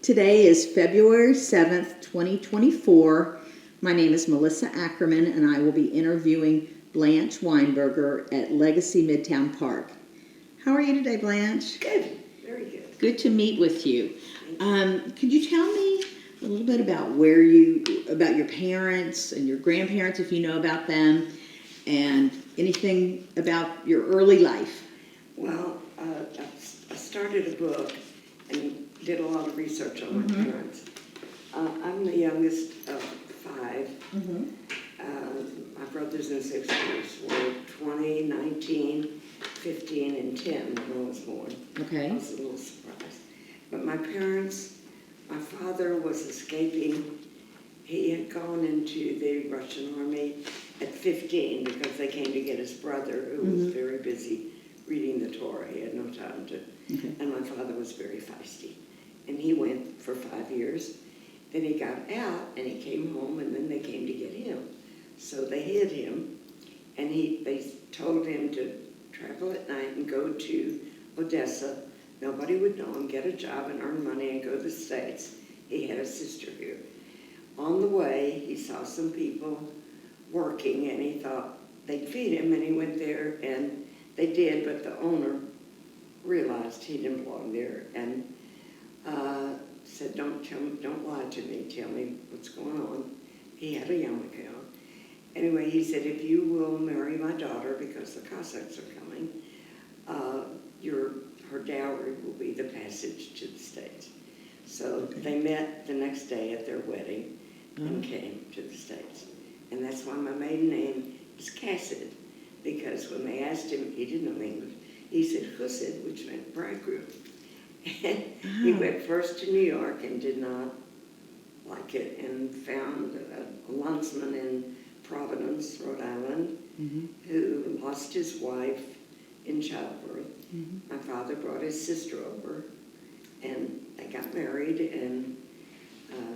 Today is February 7th, 2024. My name is Melissa Ackerman, and I will be interviewing Blanche Weinberger at Legacy Midtown Park. How are you today, Blanche? Good, very good. Good to meet with you. Could you tell me a little bit about about your parents and your grandparents, if you know about them, and anything about your early life? Well, I started a book and did a lot of research on my parents. I'm the youngest of five. My brothers and sisters were 20, 19, 15, and 10 when I was born. Okay. I was a little surprised. But my parents, my father was escaping. He had gone into the Russian army at 15 because they came to get his brother, who was very busy reading the Torah. He had no time to. And my father was very feisty. And he went for 5 years. Then he got out and he came home, and then they came to get him. So they hid him, and they told him to travel at night and go to Odessa. Nobody would know him, get a job and earn money and go to the States. He had a sister here. On the way, he saw some people working, and he thought they'd feed him, and he went there, and they did, but the owner realized he didn't belong there, and said, don't lie to me, tell me what's going on. He had a yarmulke on. Anyway, he said, if you will marry my daughter, because the Cossacks are coming, her dowry will be the passage to the States. So they met the next day at their wedding and came to the States. And that's why my maiden name is Cassid, because when they asked him, he didn't know English, he said Hussid, which meant bridegroom. And he went first to New York and did not like it, and found a landsman in Providence, Rhode Island, who lost his wife in childbirth. My father brought his sister over, and they got married, and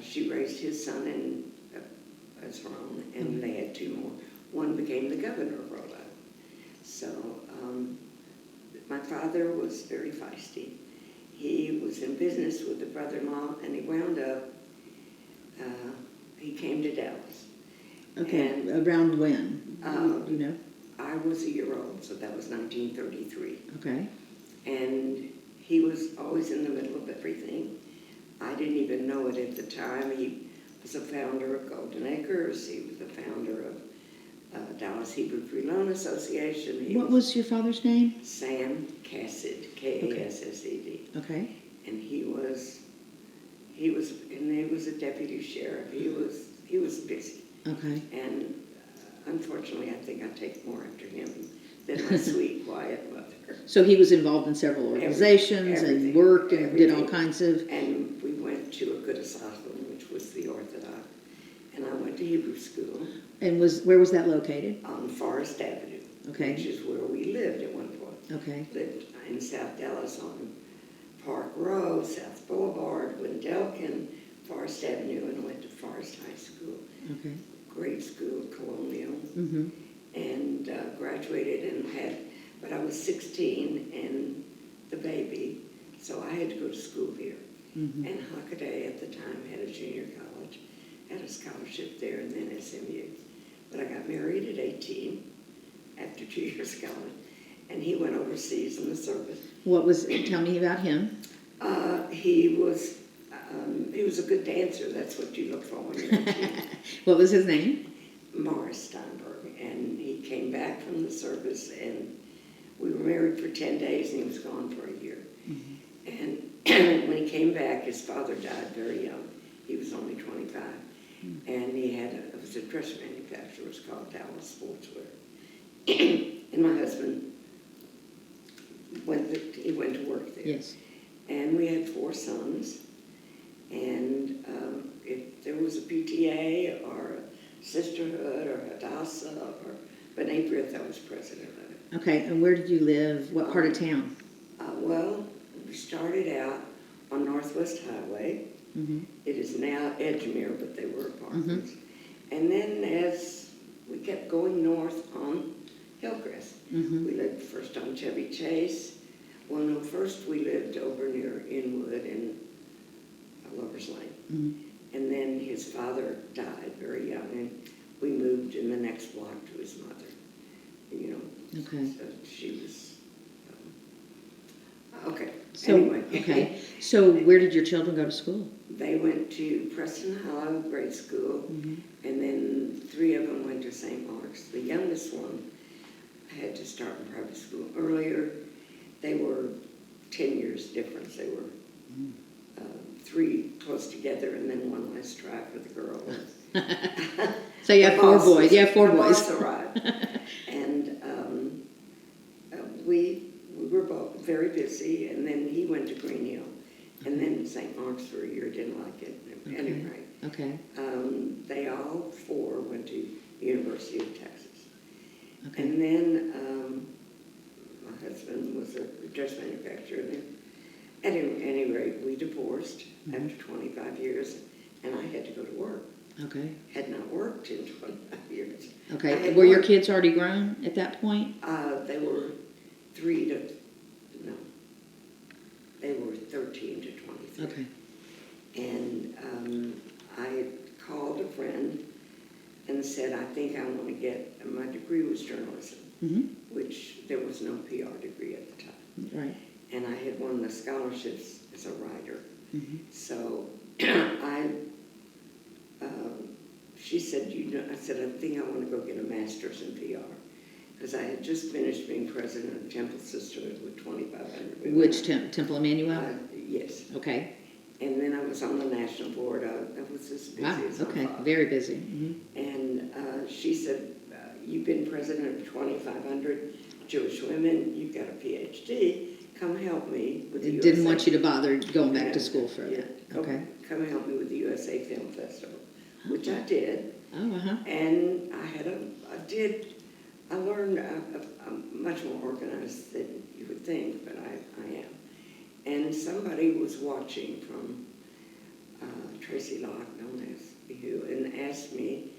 she raised his son as her own, and they had two more. One became the governor of Rhode Island. So my father was very feisty. He was in business with the brother-in-law, and he wound up, he came to Dallas. Okay, and around when? Do you know? I was a year old, so that was 1933. Okay. And he was always in the middle of everything. I didn't even know it at the time. He was a founder of Golden Acres. He was a founder of Dallas Hebrew Free Loan Association. What was your father's name? Sam Cassid, K-A-S-S-E-D. Okay. And he was a deputy sheriff. He was busy. Okay. And unfortunately, I think I take more after him than my sweet, quiet mother. So he was involved in several organizations and worked and did all kinds of... And we went to a good asylum, which was the Orthodox. And I went to Hebrew school. And where was that located? On Forest Avenue, okay, which is where we lived at one point. Okay. Lived in South Dallas on Park Row, South Boulevard, Wendelkin, Forest Avenue, and went to Forest High School. Okay. Grade school, colonial, and graduated and but I was 16 and the baby, so I had to go to school here. And Hockaday at the time had a junior college, had a scholarship there, and then SMU. But I got married at 18 after 2 years of college, and he went overseas in the service. Tell me about him. He was a good dancer. That's what you look for when you're a teen. What was his name? Morris Steinberg. And he came back from the service, and we were married for 10 days, and he was gone for a year. And when he came back, his father died very young. He was only 25. And it was a dress manufacturer. It was called Dallas Sportswear. And my husband went to work there. Yes. And we had 4 sons. And if there was a PTA or a sisterhood or Hadassah or B'nai B'rith, I was president of it. Okay, and where did you live? What part of town? Well, we started out on Northwest Highway. It is now Edgemere, but they were apartments. And then as we kept going north on Hillcrest, we lived first on Chevy Chase. Well, no, first we lived over near Inwood and Lover's Lane. Mhm. And then his father died very young, and we moved in the next block to his mother, you know. Okay. So she was, okay, So, anyway. okay. So where did your children go to school? They went to Preston Hollow grade school, and then 3 of them went to St. Mark's. The youngest one had to start in private school earlier. They were 10 years difference. They were 3 close together, and then one last try for the girls. So you have 4 boys. You have 4 the boys. boss arrived. And we were both very busy, and then he went to Green Hill, and then St. Mark's for a year, didn't like it. Anyway, Okay. they all 4 went to University of Texas. Okay. And then my husband was a dress manufacturer, and at any rate, we divorced after 25 years, and I had to go to work. Okay. Had not worked in 25 years. Okay. Were your kids already grown at that point? They were 13 to 23. Okay. And I called a friend and said, I think I want to get, my degree was journalism, which there was no PR degree at the time. Right. And I had won the scholarships as a writer. So she said, I said, I think I want to go get a master's in PR. Because I had just finished being president of Temple Sisterhood with 2,500 women. Which Temple Emmanuel? Yes. Okay. And then I was on the national board. I was as busy as I Okay. thought. Very busy. And she said, you've been president of 2,500 Jewish women. You've got a PhD. Come help me with the USA. Didn't want you to bother going back to school for that. Okay. Come help me with the USA Film Festival, which I did. Oh, And I learned I'm much more organized than you would think, but I am. And somebody was watching from Tracy Locke, known as who, and asked me,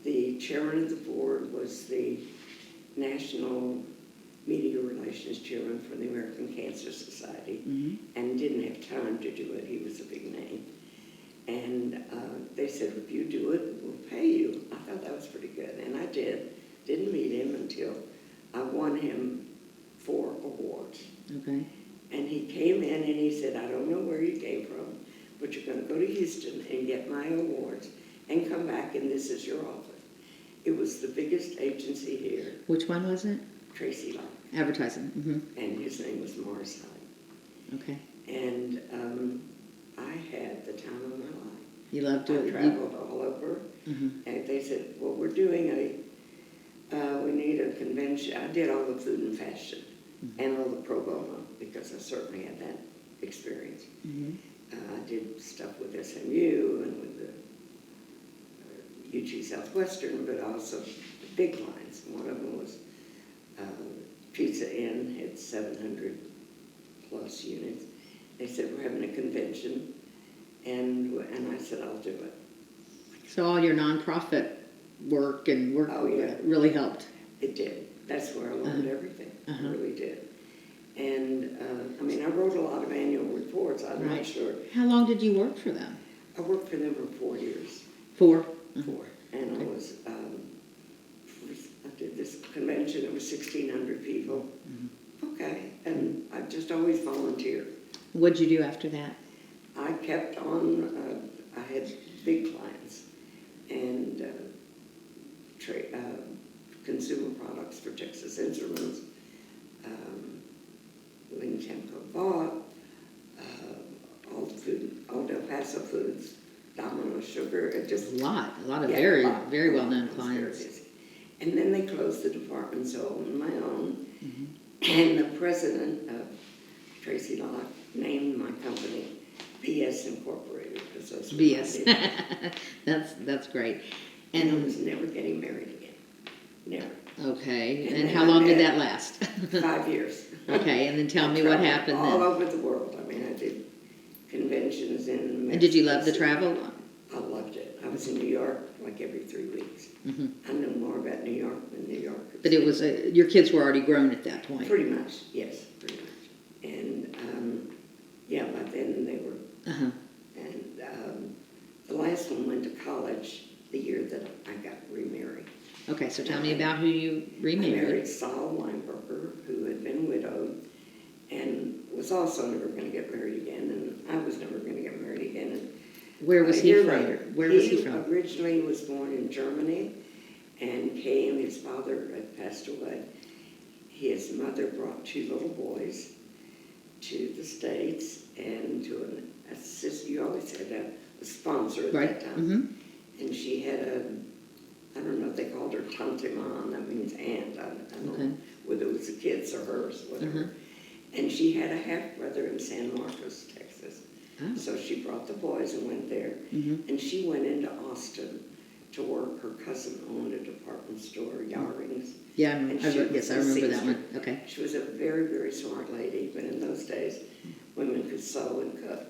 the chairman of the board was the National Media Relations chairman for the American Cancer Society, and didn't have time to do it. He was a big name. And they said, if you do it, we'll pay you. I thought that was pretty good, and I did. Didn't meet him until I won him 4 awards. okay. And he came in and he said, I don't know where you came from, but you're going to go to Houston and get my awards and come back, and this is your office. It was the biggest agency here. Which one was it? Tracy Locke. Advertising. And his name was Morris Hyde. Okay. And I had the time of my life. You loved it. I traveled all over. And they said, well, we're doing we need a convention. I did all the food and fashion and all the pro bono, because I certainly had that experience. I did stuff with SMU and with the UT Southwestern, but also the big clients. One of them was Pizza Inn, had 700 plus units. They said, we're having a convention, and I said, I'll do it. So all your nonprofit work really helped. It did. That's where I learned everything. I really did. And, I wrote a lot of annual reports. I'm not sure. How long did you work for them? I worked for them for 4 years. 4? 4. And I was, I did this convention. It was 1,600 people. Okay. And I just always volunteered. What'd you do after that? I kept on, I had big clients and consumer products for Texas Instruments, Ling Temco bought, all the food, all Del Paso Foods, Domino Sugar, it just... A lot of very well-known clients. And then they closed the department, so I owned my own. And the president of Tracy Locke named my company BS Incorporated, because that's what BS. I did. That's great. And I was never getting married again. Never. Okay. And then how long did that last? 5 years. Okay, and then tell me what happened all then. over the world. I did conventions in Mexico. And did you love the travel? I loved it. I was in New York like every 3 weeks. I know more about New York than New York. But it was your kids were already grown at that point. Pretty much, yes, pretty much. And by then they were. And so tell me about who you I remarried. married Saul Weinberger, who had been widowed and was also never going to get married again, and I was never going to get married again. And Where was a he year from? later, Where was he from? Originally was born in Germany and came, his father had passed away. His mother brought 2 little boys to the States and to an assist. You always had a sponsor at that time. Mm-hmm. And she had I don't know if they called her Tante Mom, that means aunt. I don't know whether it was the kids or hers, whatever. And she had a half-brother in San Marcos, Texas. Oh. So she brought the boys and went there. Mm-hmm. And she went into Austin to work. Her cousin owned a department store, Yarings. Yeah, Yes, I remember that one. Okay. She was a very, very smart lady, but in those days, women could sew and cook.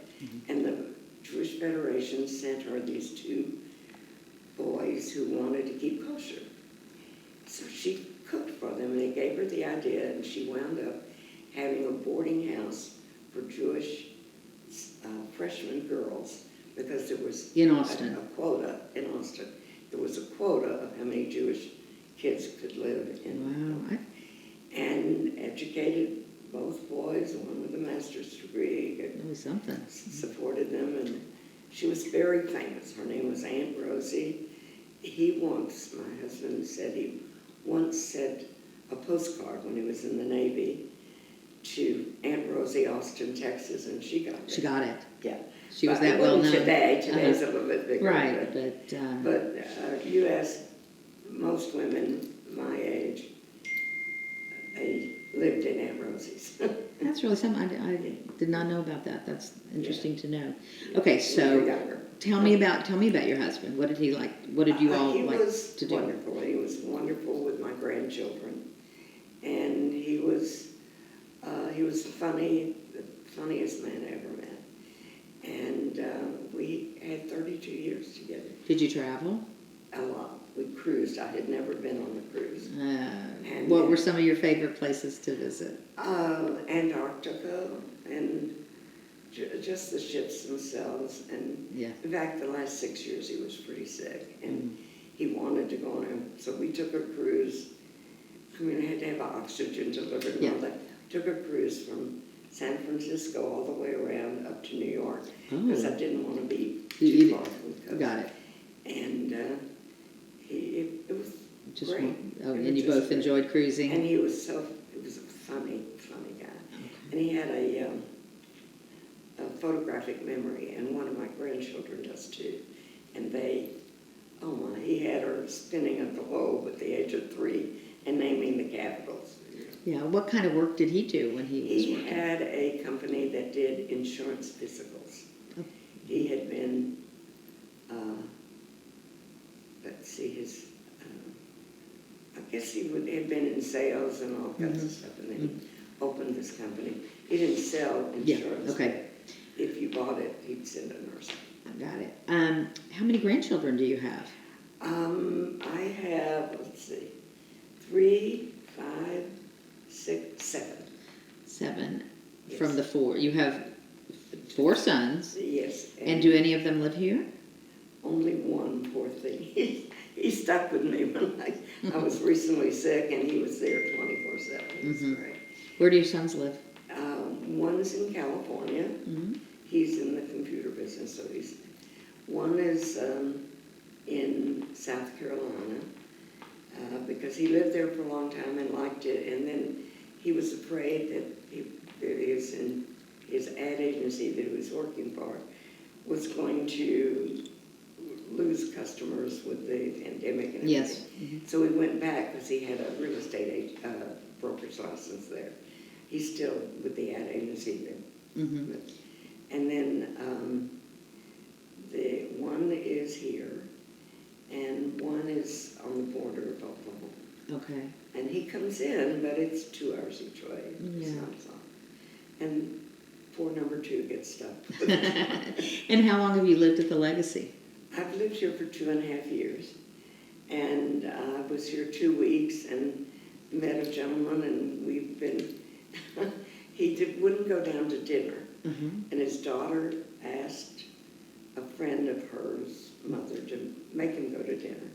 And the Jewish Federation sent her these 2 boys who wanted to keep kosher. So she cooked for them, and they gave her the idea, and she wound up having a boarding house for Jewish freshman girls, because there was In Austin. a quota in Austin. There was a quota of how many Jewish kids could live in. Wow. And educated both boys, one with a master's degree. That was something. Supported them, and she was very famous. Her name was Aunt Rosie. My husband said he once sent a postcard when he was in the Navy to Aunt Rosie, Austin, Texas, and she got it. She got it. Yeah. She was But that it well wasn't known. Today's a little bit bigger. Right, But you ask most women my age, they lived in Aunt Rosie's. that's really something. I did not know about that. That's interesting to know. Okay, When so you were younger. tell me about your husband. What did he like? What did you all He like was to do? wonderful. He was wonderful with my grandchildren, and he was funny, the funniest man I ever met. And we had 32 years together. Did you travel? A lot. We cruised. I had never been on a cruise. And What were some of your favorite places to visit? Antarctica and just the ships themselves. And Yeah. in fact, the last 6 years he was pretty sick, and he wanted to go on a, so we took a cruise. I mean, I had to have oxygen delivered and all that. Took a cruise from San Francisco all the way around up to New York, because I didn't want to be too far from the coast. Got it. And it was Just great. and you both enjoyed cruising. And he was a funny guy. Okay. And he had a photographic memory, and one of my grandchildren does too. And he had her spinning a globe at the age of 3 and naming the capitals. Yeah. What kind of work did he do when he was He working? had a company that did insurance physicals. Oh. He had been, I guess he had been in sales and all kinds of stuff, and then he opened this company. He didn't sell insurance. Yeah, okay. But if you bought it, he'd send a nurse. I got it. How many grandchildren do you have? I have, 3, 5, 6, 7. 7 Yes. from the 4. You have 4 sons. Yes. And do any of them live here? Only one, poor thing. He stuck with me when I was recently sick, and he was there 24/7. It was great. Where do your sons live? One's in California. Mm-hmm. He's in the computer business, so one is in South Carolina, because he lived there for a long time and liked it, and then he was afraid that his ad agency that he was working for was going to lose customers with the pandemic and everything. Yes. Mm-hmm. So he went back because he had a real estate broker's license there. He's still with the ad agency there. Mm-hmm. And then the one is here, and one is on the border of Oklahoma. Okay. And he comes in, but it's 2 hours each way. It's Yeah. not far. And poor number 2 gets stuck. And how long have you lived at the Legacy? I've lived here for 2.5 years, and I was here 2 weeks and met a gentleman, and we've been, wouldn't go down to dinner, and his daughter asked a friend of hers, mother, to make him go to dinner.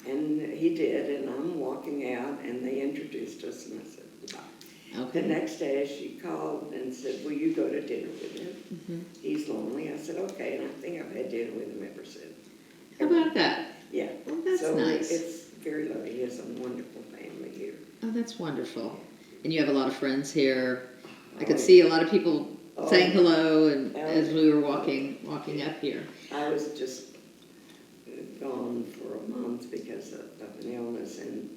And he did, and I'm walking out, and they introduced us, and I said, bye. Okay. The next day, she called and said, will you go to dinner with him? Mm-hmm. He's lonely. I said, okay, and I think I've had dinner with him ever since. How about that? Yeah. Well, that's so nice. It's very lovely. He has a wonderful family here. Oh, that's wonderful. And you have a lot of friends here. I could Oh, see a lot of people saying yeah. hello, and Oh, as we were walking up here. I was just gone for a month because of an illness, and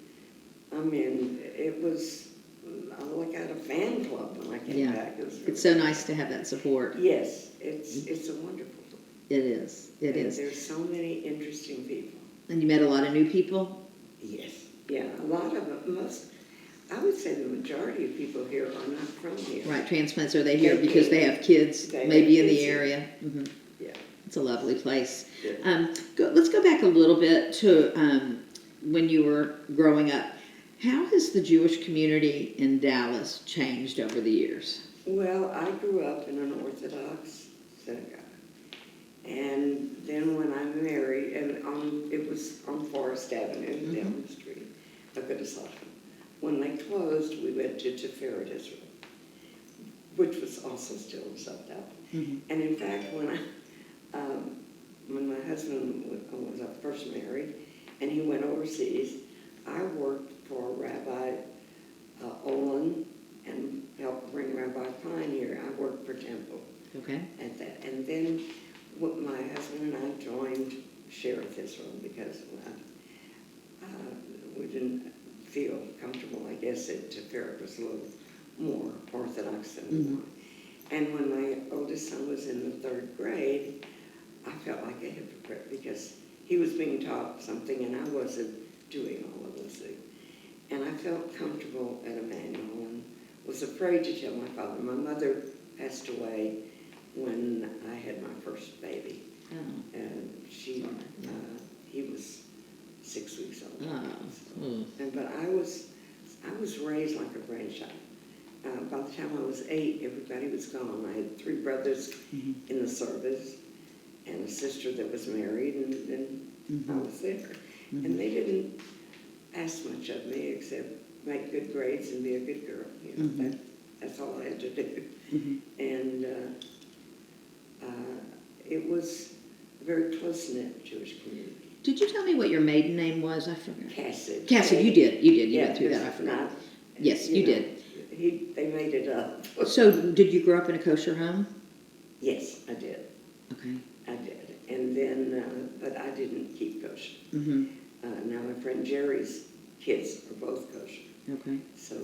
I mean, it was like I had a fan club when I came back. It was really It's so nice to have that support. Yes, it's a wonderful. It is. It is. There's so many interesting people. And you met a lot of new people? Yes, yeah, a lot of them. I would say the majority of people here are not from here. Right, transplants, are they here They're because they have kids They maybe have in the kids here. area? Mm-hmm. Yeah. It's a lovely place. Yeah. Let's go back a little bit to when you were growing up. How has the Jewish community in Dallas changed over the years? Well, I grew up in an Orthodox synagogue. And then when I married, and it was on Forest Avenue, down the street, Agudasacha. When they closed, we went to Tiferet Israel, which was also still in South Dallas. Mm-hmm. And in fact, when my husband was first married, and he went overseas, I worked for Rabbi Olin and helped bring Rabbi Klein here. I worked for Temple at that. And then my husband and I joined Sheriff Israel because we didn't feel comfortable, I guess, that Tiferet was a little more Orthodox than we wanted. And when my oldest son was in the 3rd grade, I felt like a hypocrite because he was being taught something and I wasn't doing all of those things. And I felt comfortable at Emmanuel and was afraid to tell my father. My mother passed away when I had my first baby. Oh. And he was 6 weeks old. Oh. But I was raised like a grandchild. By the time I was 8, everybody was gone. I had 3 brothers in the service and a sister that was married, and I was there. And they didn't ask much of me except make good grades and be a good girl. You know, that's all I had to do. And it was a very close-knit Jewish community. Did you tell me what your maiden name was? I forgot. Cassid. Cassid, you did. You Yeah, went through that. I forgot. not, Yes, you did. They made it up. So, did you grow up in a kosher home? Yes, I did. Okay. I did. And then, but I didn't keep kosher. Mm-hmm. Now my friend Jerry's kids are both kosher. Okay. So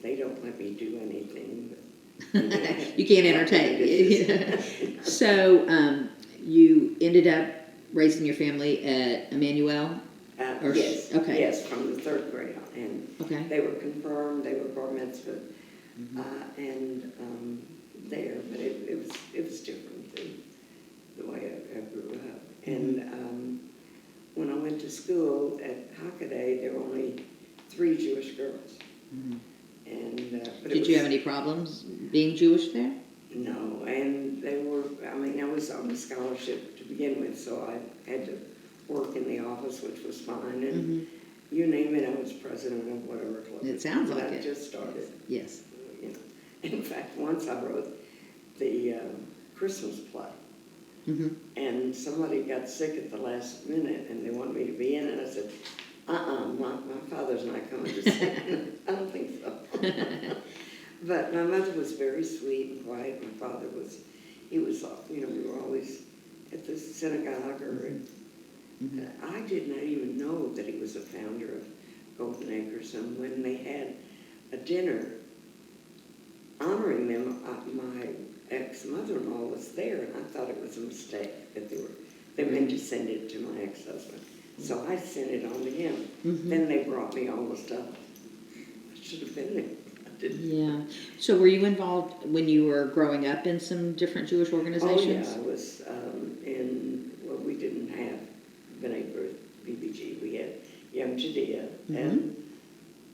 they don't let me do anything. You can't entertain. So, you ended up raising your family at Emmanuel? Yes. Okay. Yes, from the 3rd grade on. And Okay. they were confirmed, they were bar mitzvah, and there, but it was different than the way I grew up. And when I went to school at Hockaday, there were only 3 Jewish girls. And but Did you have any problems being Jewish there? No, and they were, I mean, I was on a scholarship to begin with, so I had to work in the office, which was fine, and you name it, I was president of whatever club. It sounds like I it. just started. Yes. You know. In fact, once I wrote the Christmas play, and somebody got sick at the last minute, and they wanted me to be in it, and I said, my father's not coming to sing. I don't think so. But my mother was very sweet and quiet. My father was, we were always at the synagogue, and I did not even know that he was a founder of Golden Acres. And when they had a dinner honoring them, my ex-mother-in-law was there, and I thought it was a mistake that they meant to send it to my ex-husband. So I sent it on to him. Then they brought me all the stuff. I should have been there. I didn't. Yeah. So were you involved when you were growing up in some different Jewish organizations? Oh, yeah. I was we didn't have B'nai B'rith, BBG. We had Yom Judea. And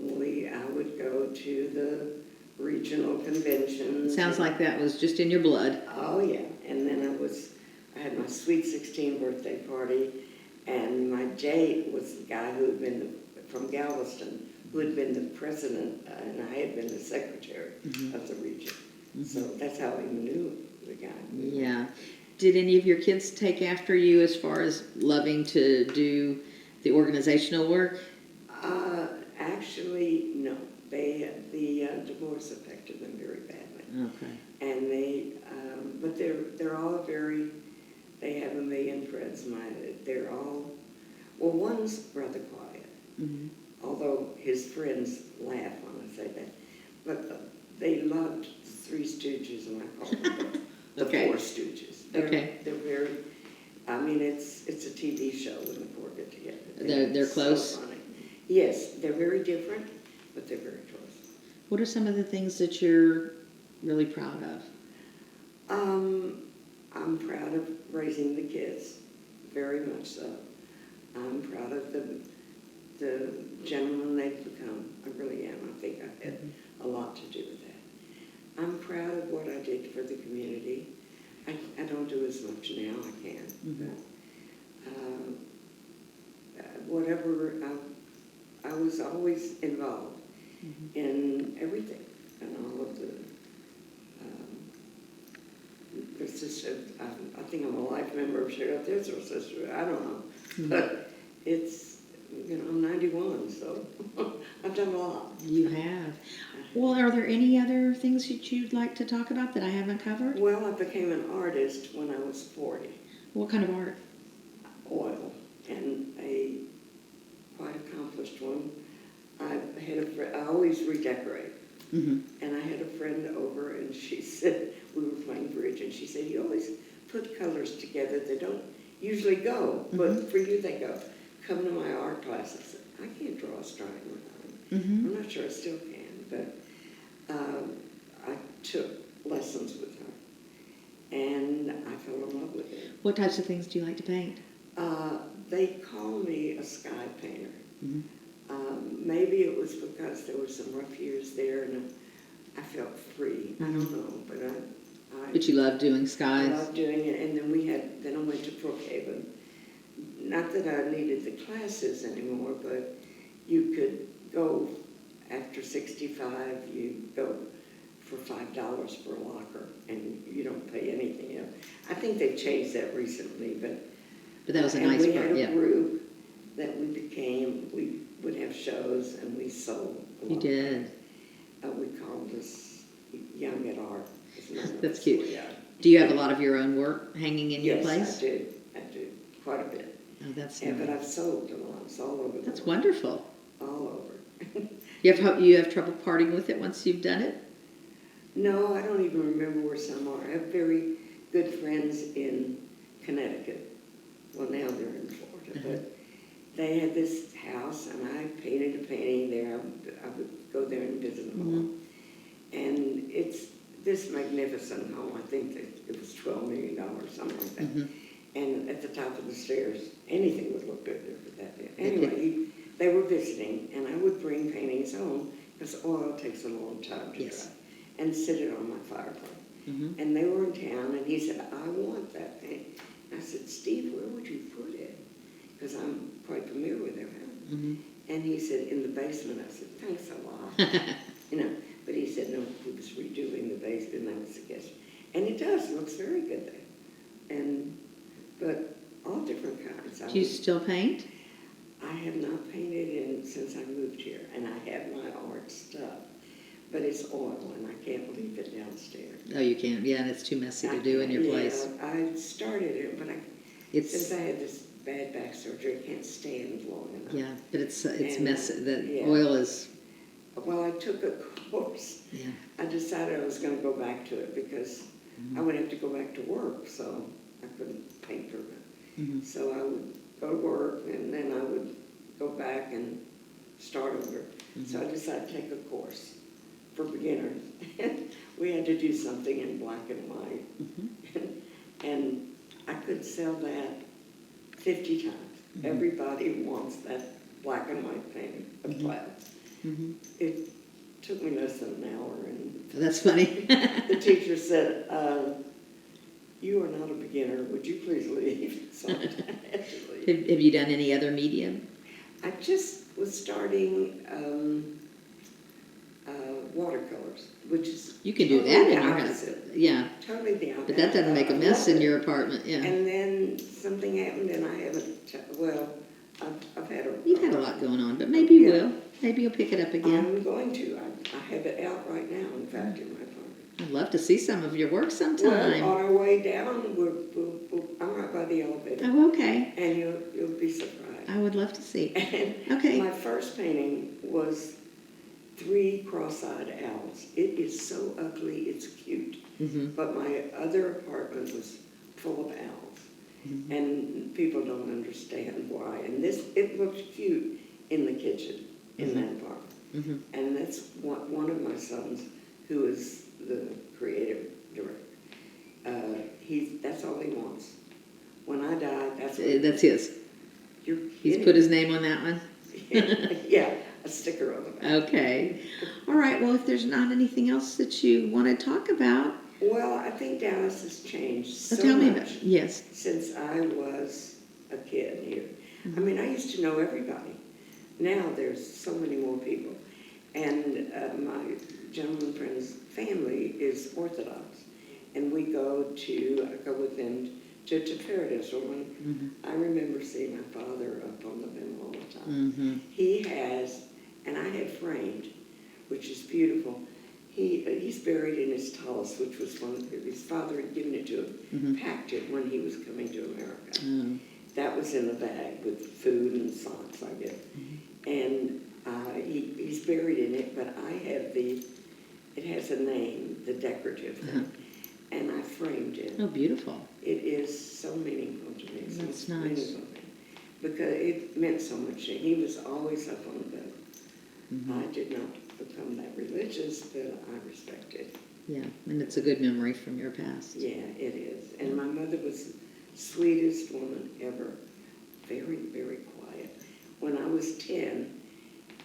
I would go to the regional conventions. Sounds like that was just in your blood. Oh, yeah. And then I had my sweet 16 birthday party, And my J was the guy who had been from Galveston, who had been the president, and I had been the secretary of the region. So that's how we knew the guy. Yeah. Did any of your kids take after you as far as loving to do the organizational work? Actually, no. The divorce affected them very badly. Okay. And but they're all very, they have a million friends. They're all, well, one's rather quiet, although his friends laugh when I say that. But they loved the Three Stooges, and I call them the Okay. Four Stooges. They're very, I mean, it's a TV show when the four get together. They're close? So funny. Yes, they're very different, but they're very close. What are some of the things that you're really proud of? I'm proud of raising the kids, very much so. I'm proud of the gentleman they've become. I really am. I think I had a lot to do with that. I'm proud of what I did for the community. I don't do as much now, I can. But, whatever, I was always involved in everything, and all of the sister. I think I'm a life member of Sheriff Israel Sister. I don't know, but it's, I'm 91, so I've done a lot. You have. Well, are there any other things that you'd like to talk about that I haven't covered? Well, I became an artist when I was 40. What kind of art? Oil, and a quite accomplished one. I always redecorate. And I had a friend over, and she said, we were playing bridge, and she said, you always put colors together. They don't usually go, but for you they go. Come to my art class. I said, I can't draw a straight line. I'm not sure I still can, but I took lessons with her, and I fell in love with it. What types of things do you like to paint? They call me a sky painter. Maybe it was because there were some rough years there, and I felt free. I don't know, but But you love doing I skies? loved doing it. And then I went to Brookhaven. Not that I needed the classes anymore, but you could go after 65. You go for $5 for a locker, and you don't pay anything else. I think they've changed that recently, but But that was a nice part, we yeah. had a group that we would have shows, and we sold a lot. You did. We called this Young at Art. That's cute. Do you have a lot of your own work hanging in your place? Yes, I do, quite a bit. Oh, that's Yeah, but nice. I've sold a lot. It's all over the That's world. wonderful. All over. You have trouble parting with it once you've done it? No, I don't even remember where some are. I have very good friends in Connecticut. Well, now they're in Florida, but they had this house, and I painted a painting there. I would go there and visit them all. And it's this magnificent home. I think that it was $12 million, something like that. And at the top of the stairs, anything would look good there for that day. Anyway, they were visiting, and I would bring paintings home, because oil takes a long time to dry, and sit it on my fireplace. And they were in town, and he said, I want that painting. I said, Steve, where would you put it? Because I'm quite familiar with their house. And he said, in the basement. I said, thanks a lot. But he said, no, he was redoing the basement, and that was the guest. And it does, it looks very good there. But all different kinds. Do you still paint? I have not painted since I moved here, and I have my art stuff. But it's oil, and I can't leave it downstairs. Oh, you can't. Yeah, and it's too messy to do in your place. I started it, but since I had this bad back surgery, I can't stand long enough. Yeah, but it's messy. The yeah. oil is... Well, I took a course. Yeah. I decided I was going to go back to it because I would have to go back to work, so I couldn't paint for it. So I would go to work, and then I would go back and start over. So I decided to take a course for beginners. We had to do something in black and white. And I could sell that 50 times. Everybody wants that black and white painting of clouds. It took me less than an hour. And That's funny. the teacher said, you are not a beginner. Would you please leave? So I had to leave. Have you done any other medium? I just was starting watercolors, which is You can do totally that the in your house. opposite. Yeah, Totally the opposite. but that doesn't make a I mess love in it. your apartment, yeah. And then something happened, and I haven't. I've had a. You've had a lot going on, but maybe you Yeah. will. Maybe you'll pick it up again. I'm going to. I have it out right now, in fact, in my apartment. I'd love to see some of your work Well, sometime. on our way down, I'm right by the elevator, Oh, okay. and you'll be surprised. I would love to see. And Okay. my first painting was 3 cross-eyed owls. It is so ugly, it's cute. Mm-hmm. But my other apartment was full of owls. Mm-hmm. And people don't understand why. And it looked cute in the kitchen, in Mm-hmm. that apartment. Mm-hmm. And that's one of my sons, who is the creative director. That's all he wants. When I die, that's what That's his. you're He's kidding. put his name on that one. Yeah, a sticker on the back. Okay. All right. Well, if there's not anything else that you want to talk about, Well, I think Dallas has changed so tell me about much it. Yes. since I was a kid here. Mm-hmm. I mean, I used to know everybody. Now there's so many more people. And my gentleman friend's family is Orthodox. And I go with them to paradise. Mm-hmm. I remember seeing my father up on the bim all the time. Mm-hmm. He has, and I had framed, which is beautiful. He's buried in his tallis, which was his father had given it to him, Mm-hmm. packed it when he was coming to America. Oh. That was in a bag with food and socks, I guess. Mm-hmm. And he's buried in it, but I have it has a name, the decorative thing, Uh-huh. and I framed it. Oh, beautiful. It is so meaningful to me. So That's nice. meaningful to me, because it meant so much to him. He was always up on the bed. Mm-hmm. I did not become that religious, but I respect it. Yeah, and it's a good memory from your past. Yeah, it is. And my mother was the sweetest woman ever. Very, very quiet. When I was 10,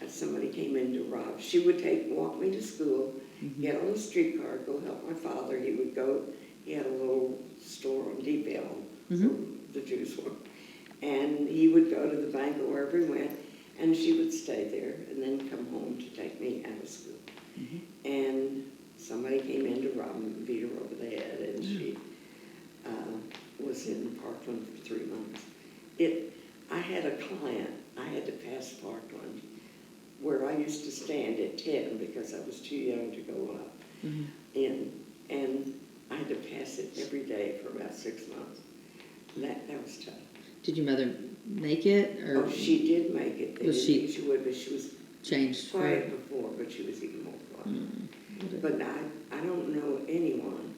somebody came in to rob. She would walk me to school, Mm-hmm. get on the streetcar, go help my father. He had a little store on Deep Elm, Mm-hmm. the Jews were. And he would go to the bank or wherever he went, and she would stay there and then come home to take me out of school. Mm-hmm. And somebody came in to rob me and beat her over the head, and she was in Parkland for 3 months. I had a client, I had to pass Parkland, where I used to stand at 10 because I was too young to go up Mm-hmm. in, and I had to pass it every day for about 6 months. And that was tough. Did your mother make it, or Oh, she did make it. They Was didn't she- think she would, but she was changed? quiet before, but she was even more quiet. But I don't know anyone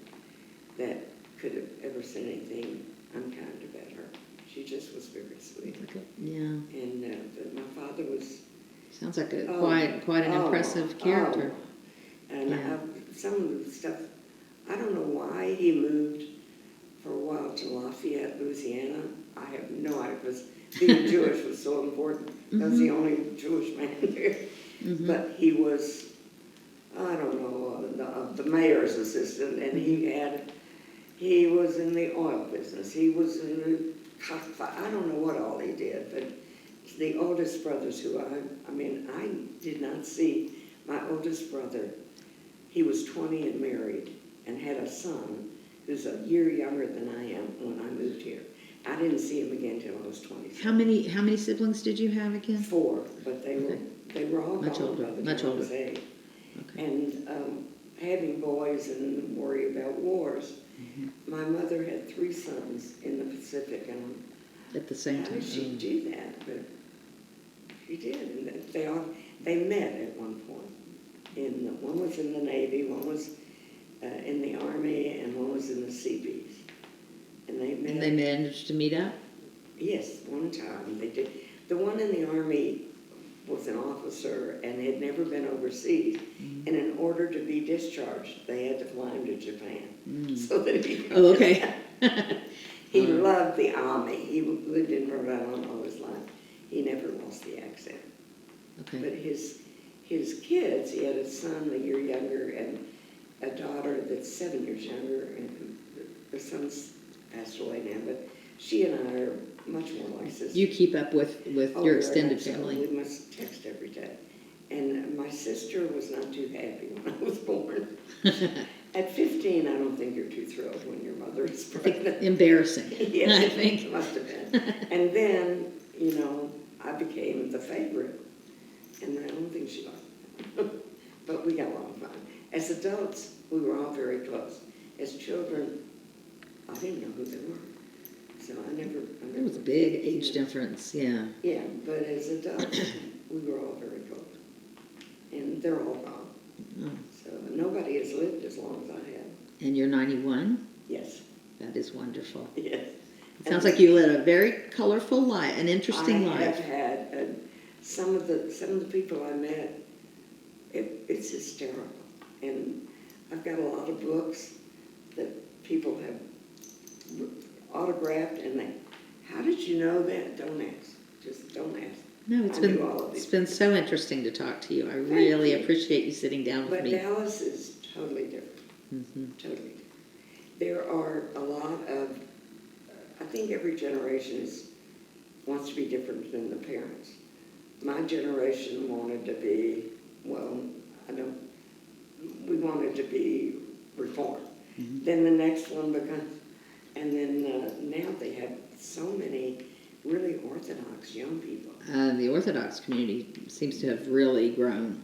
that could have ever said anything unkind about her. She just was very sweet. Yeah, And but my father was sounds like a Oh, quite an oh, impressive character. And Yeah. some of the stuff, I don't know why he moved for a while to Lafayette, Louisiana. I have no idea, because being Jewish was so important. I was the only Jewish man there. Mm-hmm. But he was, I don't know, the mayor's assistant, and he was in the oil business. He was in the cockfight. I don't know what all he did, but the oldest brothers who I did not see my oldest brother. He was 20 and married and had a son who's a year younger than I am when I moved here. I didn't see him again till I was 20. How many siblings did you have again? 4, but they were all Much gone older, by the much time I was older. 8. Okay. And having boys and worry about wars, Mm-hmm. my mother had 3 sons in the Pacific, and At the same how time. did she do that? But she did, and they met at one point. One was in the Navy, one was in the Army, and one was in the Seabees. And they met. And they managed to meet up? Yes, one time they did. The one in the Army was an officer and had never been overseas. Mm-hmm. And in order to be discharged, they had to fly him to Japan so that he could. Oh, okay. He loved the Army. He lived in Rhode Island all his life. He never lost the accent. Okay. But his kids, he had a son a year younger and a daughter that's 7 years younger, and her son's passed away now, but she and I are much more like sisters. You keep up with Oh, your very extended much so. family. We must text every day. And my sister was not too happy when I was born. At 15, I don't think you're too thrilled when your mother is pregnant. Embarrassing, Yes, I it think. must have been. And then, you know, I became the favorite, and I don't think she liked me. But we got along fine. As adults, we were all very close. As children, I didn't know who they were. So I never. There was a big age difference, yeah. Yeah, but as adults, we were all very close. And they're all gone. Oh. So nobody has lived as long as I have. And you're 91? Yes. That is wonderful. Yes. It sounds like you led a very colorful life, an interesting I life. have had some of the people I met. It's hysterical, and I've got a lot of books that people have autographed, and they, how did you know that? Don't ask. Just don't ask. No, I knew all of it's these. been so interesting to talk to you. I really you. appreciate you sitting down with But me. Dallas is totally different. Mm-hmm. Totally different. There are a lot of, I think every generation wants to be different than the parents. My generation wanted to be, well, we wanted to be reformed. Mm-hmm. Then the next one becomes, and then now they have so many really orthodox young people. The Orthodox community seems to have really grown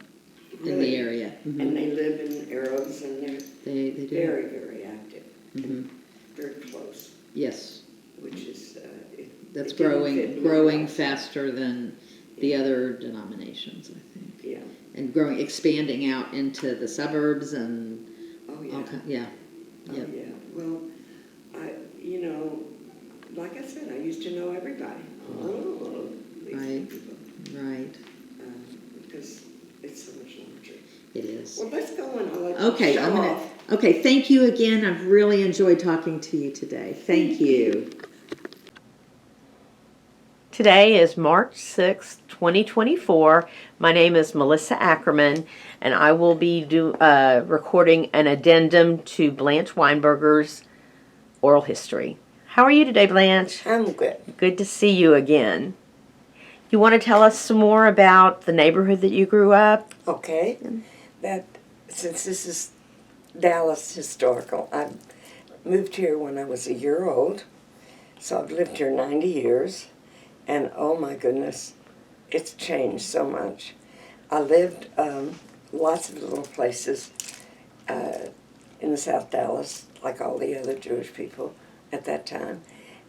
in the area. Mm-hmm. And they live in Arrows, and they're They do. very, very active, Mm-hmm. and very close, Yes, which is, that's it didn't fit in my growing life. faster than the other denominations, I think. Yeah. And expanding out into the suburbs and Oh, yeah. all yeah. Oh, Yep. yeah. Well, you know, like I said, I used to know everybody. Oh, these Right. people. Right. Because it's so much larger. It is. Well, let's go and I'll let you Okay, show off. Okay, thank you again. I've really enjoyed talking to you today. Thank you. Today is March 6th, 2024. My name is Melissa Ackerman, and I will be recording an addendum to Blanche Weinberger's oral history. How are you today, Blanche? I'm good. Good to see you again. You want to tell us some more about the neighborhood that you grew up? Okay. Since this is Dallas historical, I moved here when I was a year old, so I've lived here 90 years, and oh my goodness, it's changed so much. I lived lots of little places in the South Dallas, like all the other Jewish people at that time.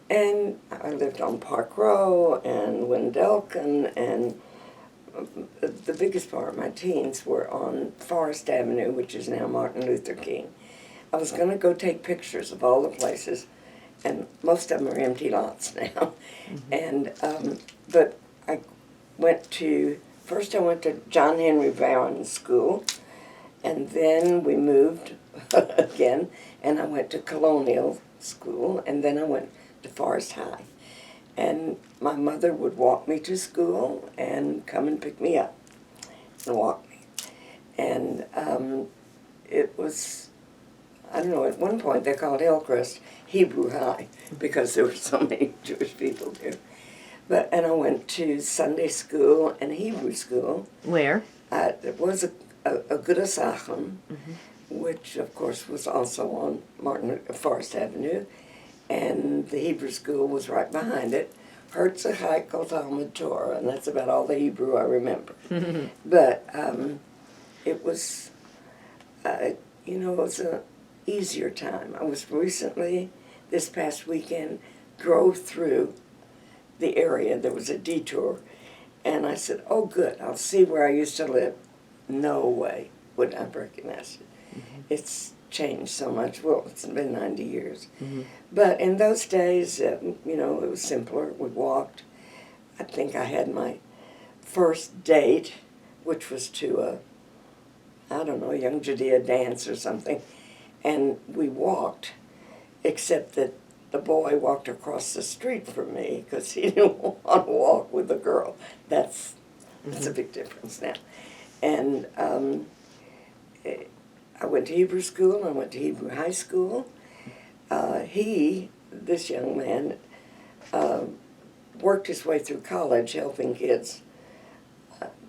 And I lived on Park Row and Wendelken, and the biggest part of my teens were on Forest Avenue, which is now Martin Luther King. I was going to go take pictures of all the places, and most of them are empty lots now. And but I went to, first I went to John Henry Bowen School, and then we moved again, and I went to Colonial School, and then I went to Forest High. And my mother would walk me to school and come and pick me up and walk me. And it was, I don't know, at one point they called Hillcrest Hebrew High because there were so many Jewish people there. And I went to Sunday school and Hebrew school. Where? It was a Good Asachim, which of course was also on Forest Avenue, and the Hebrew school was right behind it. Herzl Heikel Talmud Torah, and that's about all the Hebrew I remember. But it was, it was an easier time. I was recently, this past weekend, drove through the area. There was a detour, and I said, oh good, I'll see where I used to live. No way would I recognize it. It's changed so much. Well, it's been 90 years. But in those days, it was simpler. We walked. I think I had my first date, which was to a Young Judea dance or something. And we walked, except that the boy walked across the street from me because he didn't want to walk with a girl. That's a big difference now. And I went to Hebrew school, I went to Hebrew high school, this young man, worked his way through college helping kids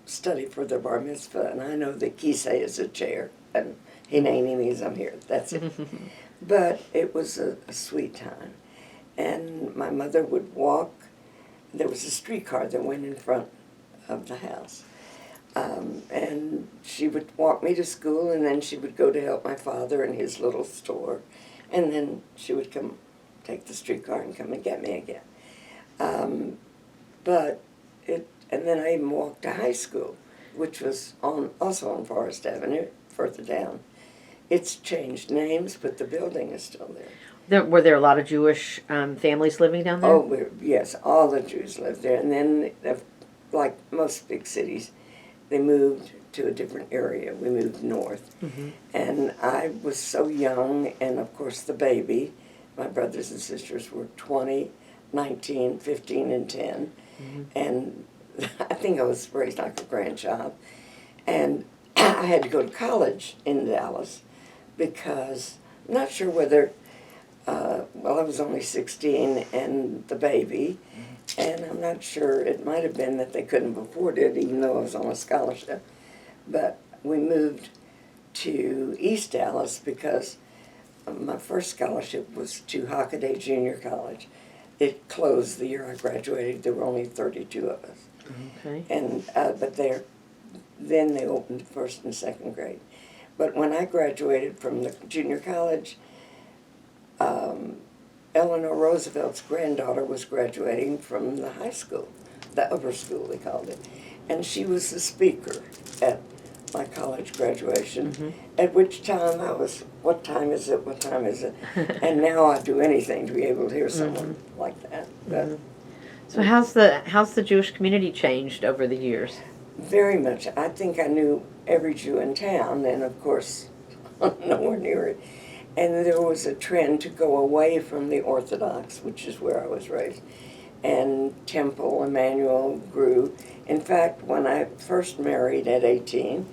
study for their bar mitzvah. And I know that Kisei is a chair, and Hineni means I'm here. That's it. But it was a sweet time. And my mother would walk. There was a streetcar that went in front of the house. And she would walk me to school, and then she would go to help my father in his little store. And then she would come take the streetcar and come and get me again. And then I even walked to high school, which was also on Forest Avenue, further down. It's changed names, but the building is still there. Were there a lot of Jewish families living down there? Oh, yes, all the Jews lived there. And then, like most big cities, they moved to a different area. We moved north. And I was so young, and of course the baby. My brothers and sisters were 20, 19, 15, and 10. And I think I was raised like a grandchild. And I had to go to college in Dallas because I'm not sure whether, I was only 16 and the baby, and I'm not sure, it might have been that they couldn't afford it even though I was on a scholarship. But we moved to East Dallas because my first scholarship was to Hockaday Junior College. It closed the year I graduated. There were only 32 of us. Okay. And but then they opened first and second grade. But when I graduated from the junior college, Eleanor Roosevelt's granddaughter was graduating from the high school, the upper school they called it, and she was the speaker at my college graduation. At which time I was, what time is it? What time is it? And now I'd do anything to be able to hear someone like that. But So how's the Jewish community changed over the years? very much. I think I knew every Jew in town, and of course, nowhere near it. And there was a trend to go away from the Orthodox, which is where I was raised. And Temple, Emmanuel grew. In fact, when I first married at 18,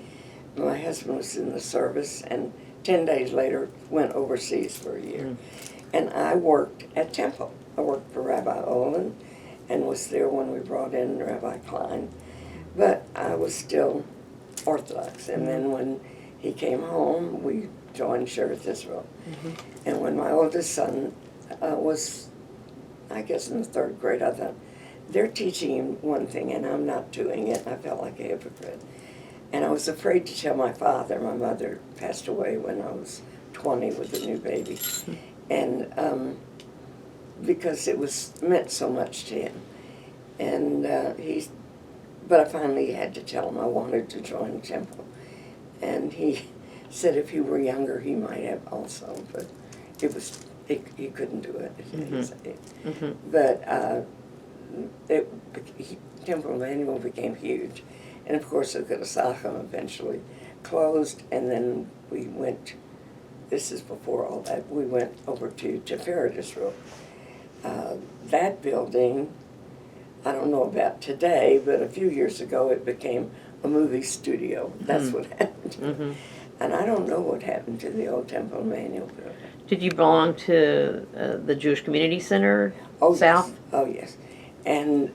my husband was in the service, and 10 days later went overseas for a year. And I worked at Temple. I worked for Rabbi Olin and was there when we brought in Rabbi Klein. But I was still Orthodox. And then when he came home, we joined Sheretz Israel. And when my oldest son was, I guess, in the third grade, I thought, they're teaching him one thing and I'm not doing it. I felt like a hypocrite. And I was afraid to tell my father. My mother passed away when I was 20 with a new baby. And because it meant so much to him. And but I finally had to tell him I wanted to join Temple. And he said if he were younger, he might have also, but he couldn't do it. But Temple Emmanuel became huge. And of course, the Sachem eventually closed, and then we went, this is before all that, we went over to Tiferet Israel. That building, I don't know about today, but a few years ago it became a movie studio. That's what happened. And I don't know what happened to the old Temple Emmanuel building. Did you belong to the Jewish Community Center South? Yes. Oh, yes. And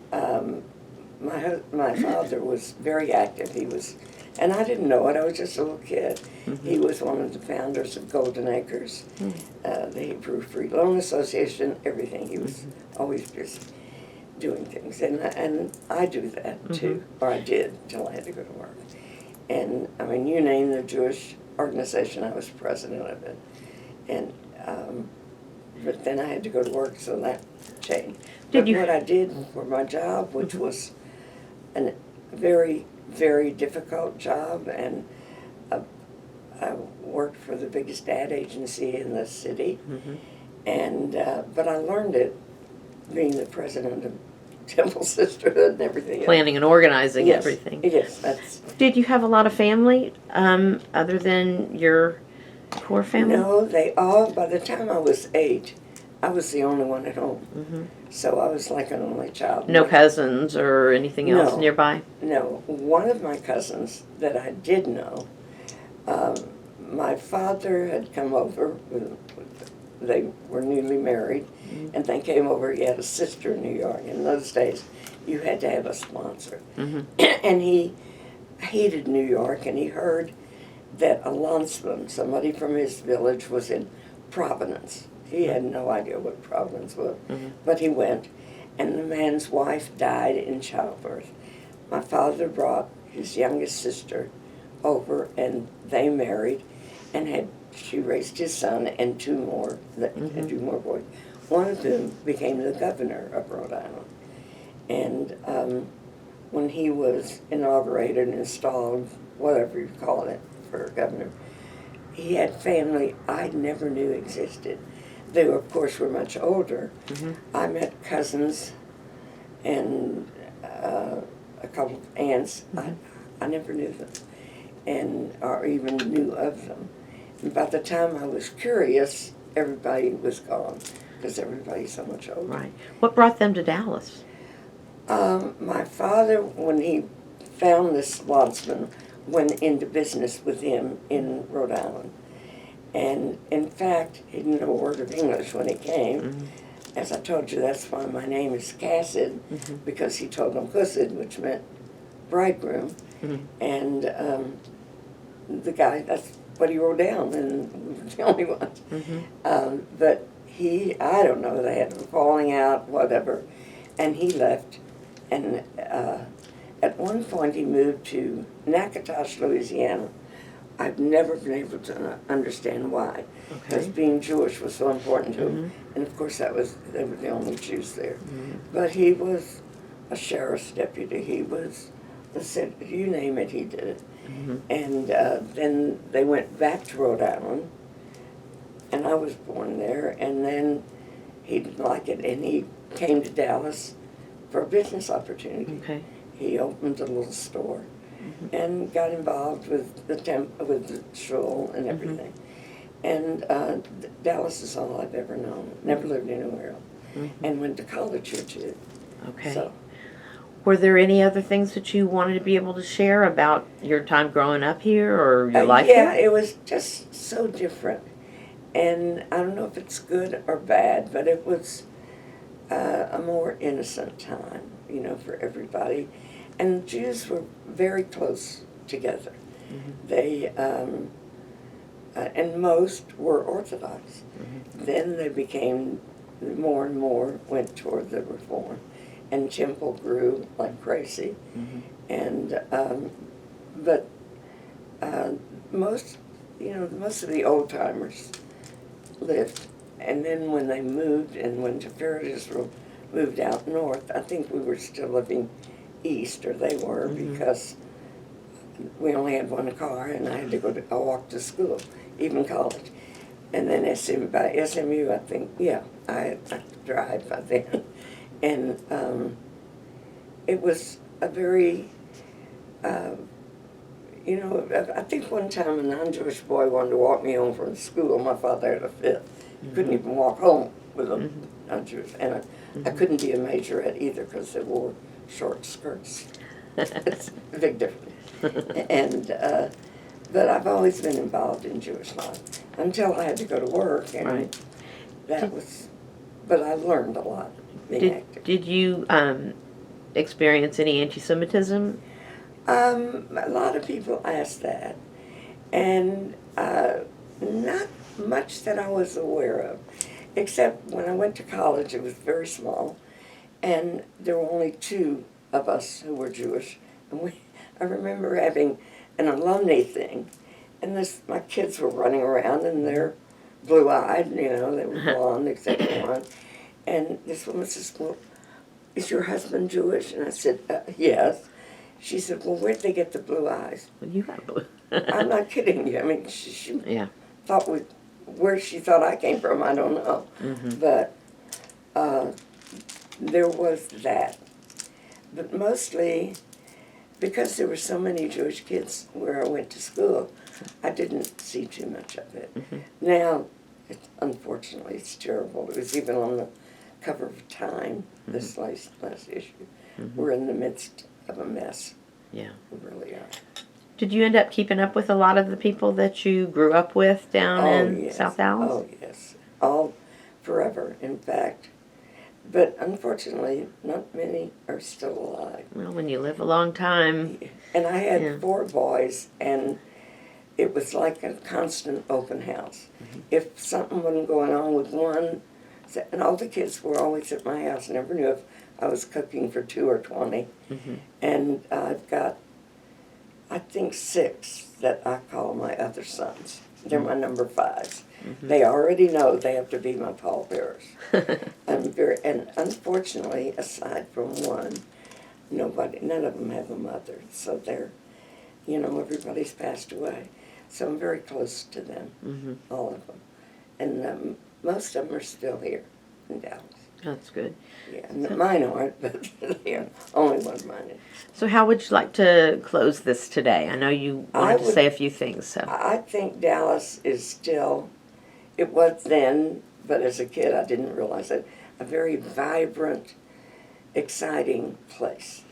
my father was very active. He was, and I didn't know it. I was just a little kid. He was one of the founders of Golden Acres, the Hebrew Free Loan Association, everything. He was always busy doing things. And I do that too, or I did till I had to go to work. And I mean, you name the Jewish organization, I was president of it. And but then I had to go to work, so that changed. What I did for my job, which was a very, very difficult job, and I worked for the biggest ad agency in the city, and but I learned it being the president of Temple Sisterhood and everything. Planning and organizing Yes. everything. Yes, that's. Did you have a lot of family other than your core family? No, by the time I was 8, I was the only one at home. So I was like an only child. No cousins or anything else No. nearby? No, one of my cousins that I did know, my father had come over with they were newly married, and they came over. He had a sister in New York. In those days, you had to have a sponsor. And he hated New York, and he heard that a landsman, somebody from his village, was in Providence. He had no idea what Providence was, but he went, and the man's wife died in childbirth. My father brought his youngest sister over, and they married, and she raised his son and two more boys. One of whom became the governor of Rhode Island. And when he was inaugurated, installed, whatever you call it, for governor, he had family I never knew existed. They, of course, were much older. I met cousins and a couple of aunts. I never knew them, or even knew of them. And by the time I was curious, everybody was gone, because everybody's so much older. Right. What brought them to Dallas? My father, when he found this landsman, went into business with him in Rhode Island. And in fact, he didn't know a word of English when he came. As I told you, that's why my name is Cassid, because he told him Cussid, which meant bridegroom. And the guy, that's what he wrote down, and we were the only ones. But I don't know, they had a falling out, whatever, and he left. And at one point he moved to Natchitoches, Louisiana. I've never been able to understand why, because being Jewish was so important to him. And of course they were the only Jews there. But he was a sheriff's deputy. He was, you name it, he did it. And then they went back to Rhode Island, and I was born there, and then he didn't like it, and he came to Dallas for a business opportunity. He opened a little store and got involved with the shul and everything. And Dallas is all I've ever known. Never lived anywhere else. And went to college here too. So, Were there any other things that you wanted to be able to share about your time growing up here or your life yeah, here? it was just so different. And I don't know if it's good or bad, but it was a more innocent time, for everybody. And Jews were very close together. They, and most were Orthodox. Then they became, more and more went toward the Reform. And temple grew like crazy. And, but most of the old timers lived. And then when they moved, and when Teferet Israel moved out north, I think we were still living east, or they were, because we only had one car, and I had to walk to school, even college. And then by SMU, I think, I could drive by then. And it was a very, I think one time a non-Jewish boy wanted to walk me home from school. My father had a fit. He couldn't even walk home with a non-Jewish. And I couldn't be a majorette either, because they wore short skirts. It's a big difference. And, but I've always been involved in Jewish life until I had to go to work, and but I learned a lot being active. Did you experience any anti-Semitism? A lot of people ask that, and not much that I was aware of, except when I went to college. It was very small, and there were only two of us who were Jewish. And I remember having an alumni thing, and my kids were running around, and they're blue-eyed, they were blonde, except for one. And this woman says, "Well, is your husband Jewish?" And I said, "Yes." She said, "Well, where'd they get the blue eyes?" Well, you got blue. I'm not kidding you. I mean, she thought where she thought I came from, I don't know. But there was that. But mostly, because there were so many Jewish kids where I went to school, I didn't see too much of it. Now, unfortunately, it's terrible. It was even on the cover of Time, this last issue. We're in the midst of a mess. Yeah. We really are. Did you end up keeping up with a lot of the people that you grew up with down in yes. South Dallas? Oh, yes. all forever, in fact. But unfortunately, not many are still alive. Well, when you live a long time, And I had Yeah. 4 boys, and it was like a constant open house. If something wasn't going on with one, and all the kids were always at my house, never knew if I was cooking for 2 or 20. And I've got, I think, 6 that I call my other sons. They're my number 5s. They already know they have to be my pallbearers. And unfortunately, aside from one, none of them have a mother. So they're, everybody's passed away. So I'm very close to them, all of them. And most of them are still here in Dallas. that's good. Yeah, and mine aren't, but they're only one of mine is. So how would you like to close this today? I know you wanted to say a few things, so. I think Dallas is still, it was then, but as a kid I didn't realize it, a very vibrant, exciting place.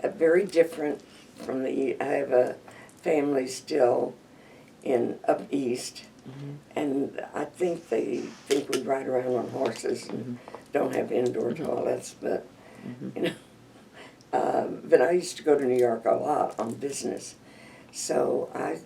Very different from I have a family still up east, and I think they think we ride around on horses and don't have indoor toilets, but, but I used to go to New York a lot on business, so I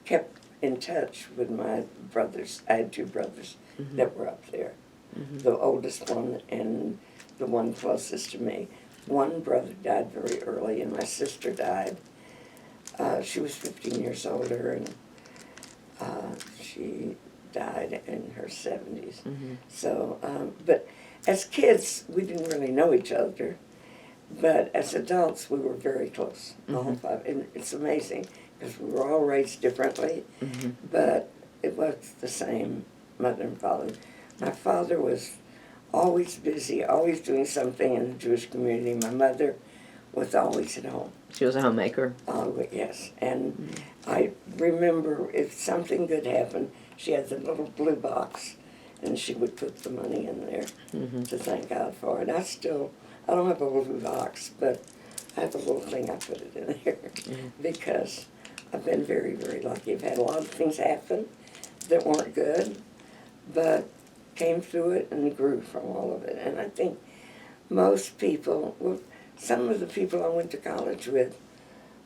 kept in touch with my brothers. I had 2 brothers that were up there, the oldest one and the one closest to me. One brother died very early, and my sister died. She was 15 years older, and she died in her 70s. So, but as kids, we didn't really know each other. But as adults, we were very close, all 5. And it's amazing, because we were all raised differently, but it was the same mother and father. My father was always busy, always doing something in the Jewish community. My mother was always at home. She was a homemaker. Yes, and I remember if something good happened, she had the little blue box, and she would put the money in there to thank God for it. I don't have a blue box, but I have a little thing, I put it in there because I've been very, very lucky. I've had a lot of things happen that weren't good, but came through it and grew from all of it. And I think most people, well, some of the people I went to college with,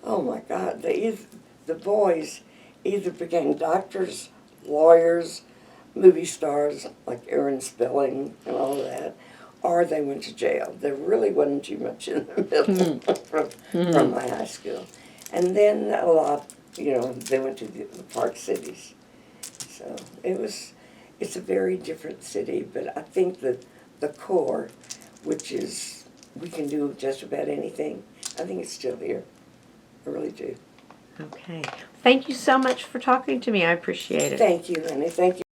oh my God, the boys either became doctors, lawyers, movie stars like Aaron Spelling and all of that, or they went to jail. There really wasn't too much in the middle from my high school. And then a lot, they went to the Park Cities. So it's a very different city, but I think that the core, which is we can do just about anything, I think it's still here. I really do. Okay. Thank you so much for talking to me. I appreciate it. Thank you, honey. Thank you.